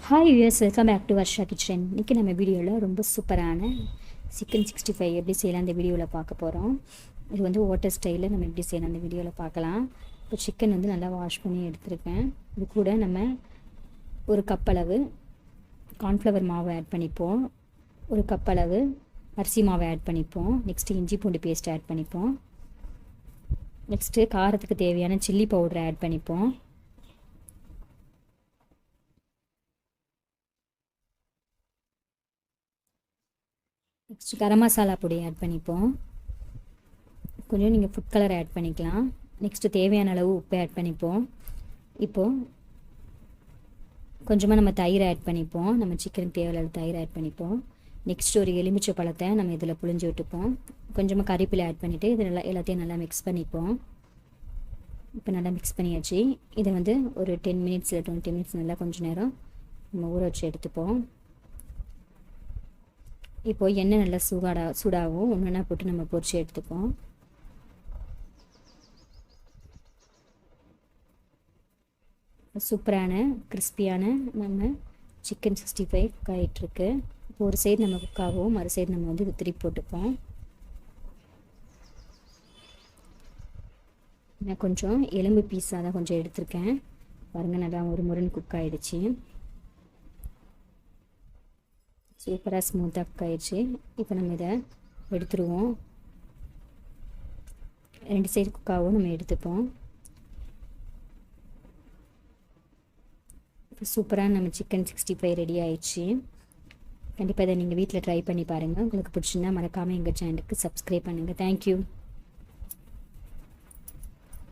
Hi viewers, welcome back to Varsha kitchen. இன்றைக்கி நம்ம வீடியோவில் ரொம்ப சூப்பரான சிக்கன் 65 எப்படி செய்யலாம் அந்த வீடியோவில் பார்க்க போகிறோம். இது வந்து ஹோட்டல் ஸ்டைலில் நம்ம எப்படி செய்யலாம் அந்த வீடியோவில் பார்க்கலாம். இப்போ சிக்கன் வந்து நல்லா வாஷ் பண்ணி எடுத்துருக்கேன். இது கூட நம்ம ஒரு கப் அளவு கார்ன்ஃப்ளவர் மாவு ஆட் பண்ணிப்போம், ஒரு கப் அளவு அரிசி மாவை ஆட் பண்ணிப்போம், நெக்ஸ்ட்டு இஞ்சி பூண்டு பேஸ்ட் ஆட் பண்ணிப்போம், நெக்ஸ்ட்டு காரத்துக்கு தேவையான சில்லி பவுடரை ஆட் பண்ணிப்போம், நெக்ஸ்ட்டு கரம் மசாலா பொடி ஆட் பண்ணிப்போம், கொஞ்சம் நீங்கள் ஃபுட் கலர் ஆட் பண்ணிக்கலாம், நெக்ஸ்ட்டு தேவையான அளவு உப்பு ஆட் பண்ணிப்போம். இப்போது கொஞ்சமாக நம்ம தயிர் ஆட் பண்ணிப்போம், நம்ம சிக்கனுக்கு தேவையான தயிர் ஆட் பண்ணிப்போம். நெக்ஸ்ட் ஒரு எலுமிச்சை பழத்தை நம்ம இதில் புழிஞ்சு விட்டுப்போம். கொஞ்சமாக கறிப்பிலை ஆட் பண்ணிவிட்டு இது எல்லாத்தையும் நல்லா மிக்ஸ் பண்ணிப்போம். இப்போ நல்லா மிக்ஸ் பண்ணியாச்சு. இதை வந்து ஒரு 10 மினிட்ஸ் இல்லை 20 மினிட்ஸ் நல்லா கொஞ்சம் நேரம் நம்ம ஊற வச்சு எடுத்துப்போம். இப்போது எண்ணெய் நல்லா சூடாகும், ஒன்றா போட்டு நம்ம பொரிச்சு எடுத்துப்போம். சூப்பரான கிறிஸ்பியான நம்ம சிக்கன் 65 குக் ஆகிட்டுருக்கு. இப்போ ஒரு சைடு நம்ம குக் ஆகும், மறு சைடு நம்ம வந்து திருப்பி போட்டுப்போம். நான் கொஞ்சம் எலும்பு பீஸாக தான் கொஞ்சம் எடுத்திருக்கேன். பாருங்கள், நல்லா ஒரு முருன் குக் ஆகிடுச்சு. சூப்பராக ஸ்மூத்தாக குக் ஆகிடுச்சு. இப்போ நம்ம இதை எடுத்துருவோம். 2 சைடு குக்காகவும் நம்ம எடுத்துப்போம். இப்போ சூப்பராக நம்ம சிக்கன் 65 ரெடி ஆயிடுச்சு. கண்டிப்பாக இதை நீங்கள் வீட்டில் ட்ரை பண்ணி பாருங்கள். உங்களுக்கு பிடிச்சிருந்தா மறக்காமல் எங்கள் சேனலுக்கு சப்ஸ்கிரைப் பண்ணுங்கள். தேங்க்யூ.